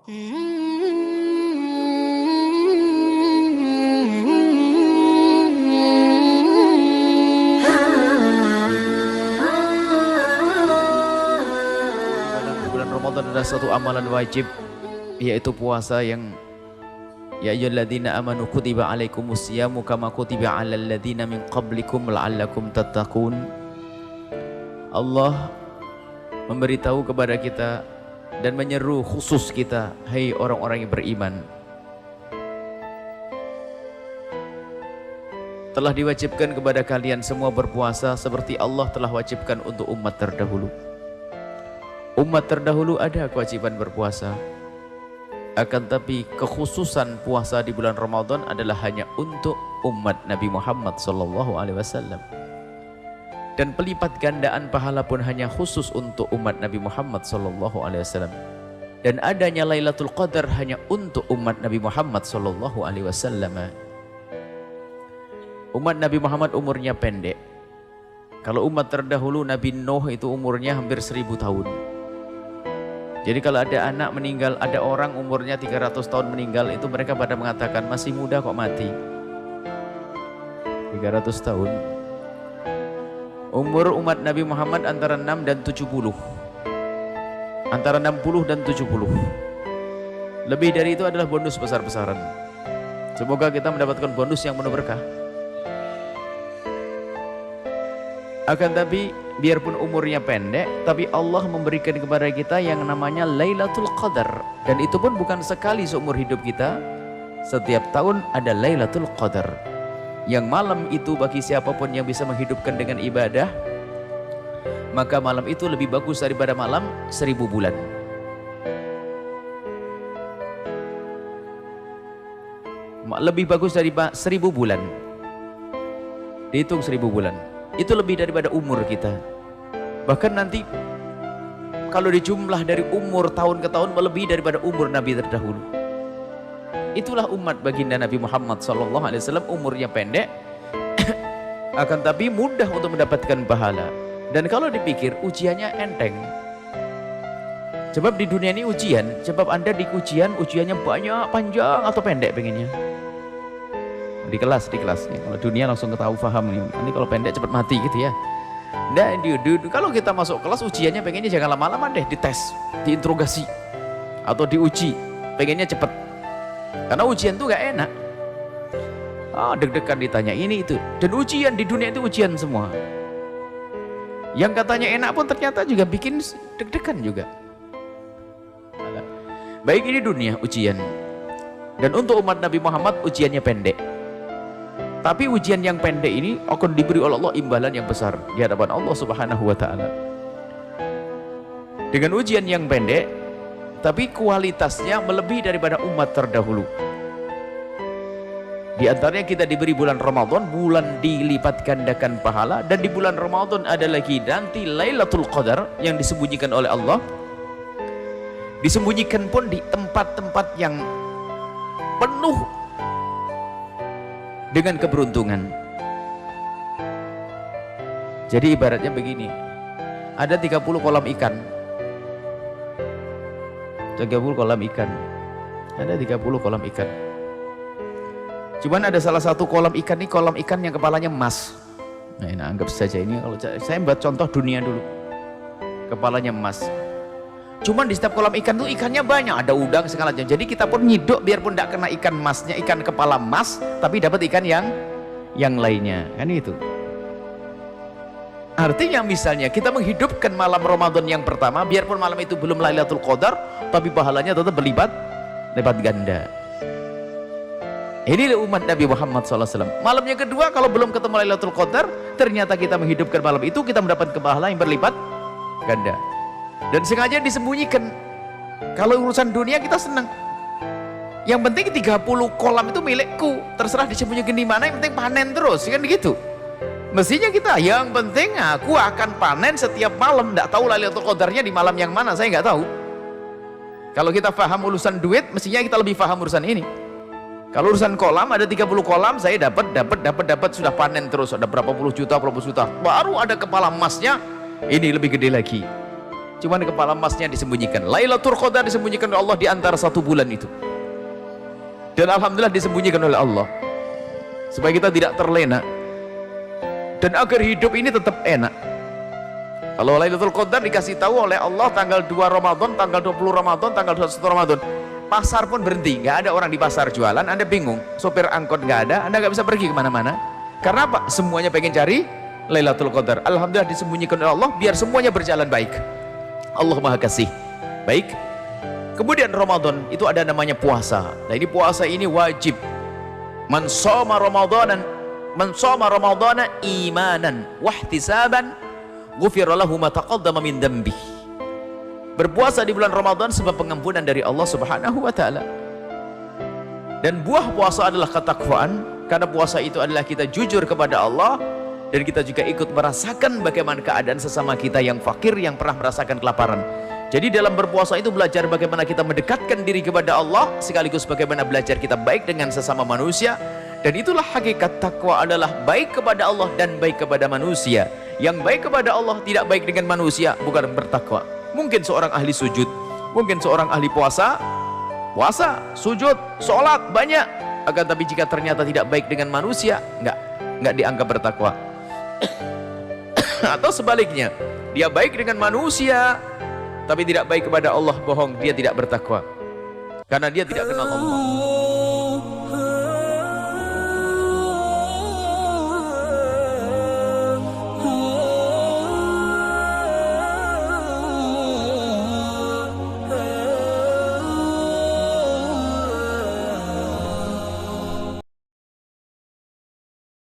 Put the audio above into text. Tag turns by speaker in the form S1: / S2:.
S1: Bulan Ramadan adalah satu amalan wajib, yaitu puasa yang ya ayyuhalladzina amanu kutiba alaikumusyamu kama kutiba alal ladzina min qablikum la'allakum tattaqun. Allah memberitahu kepada kita dan menyeru khusus kita, hai orang-orang yang beriman, telah diwajibkan kepada kalian semua berpuasa seperti Allah telah wajibkan untuk umat terdahulu. Umat terdahulu ada kewajiban berpuasa, akan tapi kekhususan puasa di bulan Ramadan adalah hanya untuk umat Nabi Muhammad SAW. Dan pelipat gandaan pahala pun hanya khusus untuk umat Nabi Muhammad SAW. Dan adanya Lailatul Qadar hanya untuk umat Nabi Muhammad SAW. Umat Nabi Muhammad umurnya pendek. Kalau umat terdahulu Nabi Nuh itu umurnya hampir 1000 tahun. Jadi kalau ada anak meninggal, ada orang umurnya 300 tahun meninggal, itu mereka pada mengatakan masih muda kok mati. 300 tahun. Umur umat Nabi Muhammad antara 6 dan 70. Antara 60 dan 70. Lebih dari itu adalah bonus besar-besaran. Semoga kita mendapatkan bonus yang penuh berkah. Akan tapi biarpun umurnya pendek, tapi Allah memberikan kepada kita yang namanya Lailatul Qadar. Dan itu pun bukan sekali seumur hidup kita. Setiap tahun ada Lailatul Qadar. Yang malam itu bagi siapapun yang bisa menghidupkan dengan ibadah, maka malam itu lebih bagus daripada malam 1000 bulan. Lebih bagus dari 1000 bulan. Dihitung 1000 bulan. Itu lebih daripada umur kita. Bahkan nanti kalau dijumlah dari umur tahun ke tahun melebihi daripada umur Nabi terdahulu. Itulah umat baginda Nabi Muhammad SAW, umurnya pendek akan tapi mudah untuk mendapatkan pahala. Dan kalau dipikir ujiannya enteng. Sebab di dunia ini ujian, sebab Anda di ujian, ujiannya banyak, panjang atau pendek pengennya. Di kelas nih. Kalau dunia langsung ketahui paham nih. Ini kalau pendek cepat mati gitu ya. Nah, kalau kita masuk kelas ujiannya pengennya jangan lama-lama deh, dites, diinterogasi atau diuji, pengennya cepat. Karena ujian tuh gak enak. Deg-degan ditanya ini itu. Dan ujian di dunia itu ujian semua. Yang katanya enak pun ternyata juga bikin deg-degan juga. Baik ini dunia ujian. Dan untuk umat Nabi Muhammad ujiannya pendek. Tapi ujian yang pendek ini akan diberi oleh Allah imbalan yang besar di hadapan Allah Subhanahu wa taala. Dengan ujian yang pendek, tapi kualitasnya melebihi daripada umat terdahulu. Di antaranya kita diberi bulan Ramadan, bulan dilipat gandakan pahala, dan di bulan Ramadan ada lagi nanti Lailatul Qadar yang disembunyikan oleh Allah. Disembunyikan pun di tempat-tempat yang penuh dengan keberuntungan. Jadi ibaratnya begini, ada 30 kolam ikan. 30 kolam ikan. Ada 30 kolam ikan. Cuman ada salah satu kolam ikan ini, kolam ikan yang kepalanya emas. Nah, anggap saja ini, kalau saya buat contoh dunia dulu. Kepalanya emas. Cuman di setiap kolam ikan tuh ikannya banyak, ada udang segala macam. Jadi kita pun nyiduk biarpun tidak kena ikan emasnya, ikan kepala emas, tapi dapat ikan yang lainnya. Kan itu. Artinya misalnya kita menghidupkan malam Ramadan yang pertama, biarpun malam itu belum Lailatul Qadar, tapi pahalanya tetap berlipat ganda. Inilah umat Nabi Muhammad SAW. Malam yang kedua kalau belum ketemu Lailatul Qadar, ternyata kita menghidupkan malam itu, kita mendapat pahala yang berlipat ganda. Dan sengaja disembunyikan. Kalau urusan dunia kita senang. Yang penting 30 kolam itu milikku, terserah disembunyikan di mana, yang penting panen terus, kan begitu. Mestinya kita, yang penting aku akan panen setiap malam. Tidak tahu Lailatul Qadarnya di malam yang mana, saya nggak tahu. Kalau kita paham urusan duit, mestinya kita lebih paham urusan ini. Kalau urusan kolam, ada 30 kolam, saya dapat sudah panen terus, ada berapa puluh juta, baru ada kepala emasnya, ini lebih gede lagi. cuman kepala emasnya disembunyikan. Lailatul Qadar disembunyikan oleh Allah di antara 1 bulan itu, dan alhamdulillah disembunyikan oleh Allah supaya kita tidak terlena dan agar hidup ini tetap enak. Kalau Lailatul Qadar dikasih tahu oleh Allah tanggal 2 Ramadan, tanggal 20 Ramadan, tanggal 21 Ramadan, pasar pun berhenti, nggak ada orang di pasar jualan. Anda bingung, sopir angkot nggak ada, Anda nggak bisa pergi kemana-mana. Karena apa? Semuanya pengen cari Lailatul Qadar. Alhamdulillah disembunyikan oleh Allah biar semuanya berjalan baik. Allah Maha Kasih. Baik. Kemudian Ramadan itu ada namanya puasa. Nah ini puasa ini wajib. Man shoma Ramadana imanan wahtisaban ghufira lahu ma taqaddama min dzambi. Berpuasa di bulan Ramadan sebab pengampunan dari Allah Subhanahu wa taala. Dan buah puasa adalah ketakwaan, karena puasa itu adalah kita jujur kepada Allah dan kita juga ikut merasakan bagaimana keadaan sesama kita yang fakir, yang pernah merasakan kelaparan. Jadi dalam berpuasa itu belajar bagaimana kita mendekatkan diri kepada Allah, sekaligus bagaimana belajar kita baik dengan sesama manusia. Dan itulah hakikat takwa, adalah baik kepada Allah dan baik kepada manusia. Yang baik kepada Allah tidak baik dengan manusia, bukan bertakwa. Mungkin seorang ahli sujud, mungkin seorang ahli puasa, sujud, sholat banyak, akan tapi jika ternyata tidak baik dengan manusia, nggak dianggap bertakwa. Atau sebaliknya, dia baik dengan manusia tapi tidak baik kepada Allah, bohong, dia tidak bertakwa karena dia tidak kenal Allah.